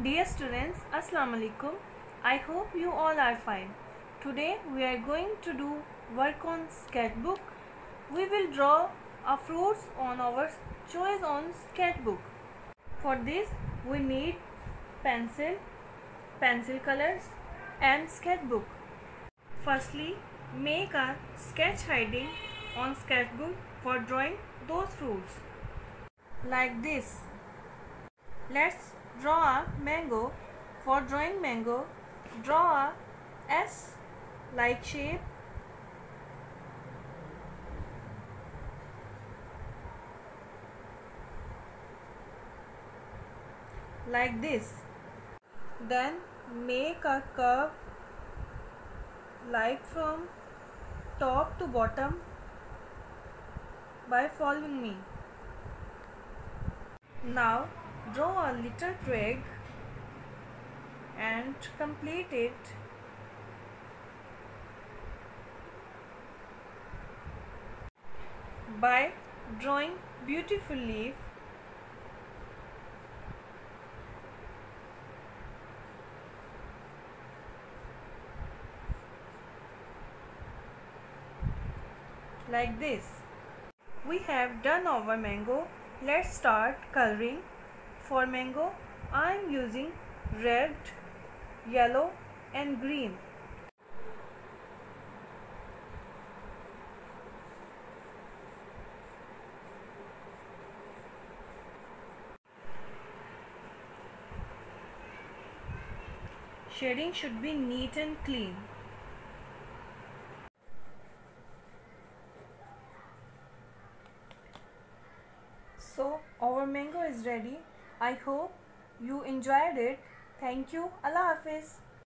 Dear students, Assalamu alaikum. I hope you all are fine. Today we are going to do work on sketchbook. We will draw a fruits on our choice on sketchbook. For this we need pencil colors and sketchbook. Firstly, make a sketch heading on sketchbook for drawing those fruits. Like this. Let's draw a mango. For drawing mango, draw a S-like shape. Like this. Then make a curve like from top to bottom by following me. Now draw a little twig and complete it. By drawing beautiful leaf. Like this. We have done our mango. Let's start coloring. For mango, I am using red, yellow and green. Shading should be neat and clean. So our mango is ready. I hope you enjoyed it. Thank you. Allah Hafiz.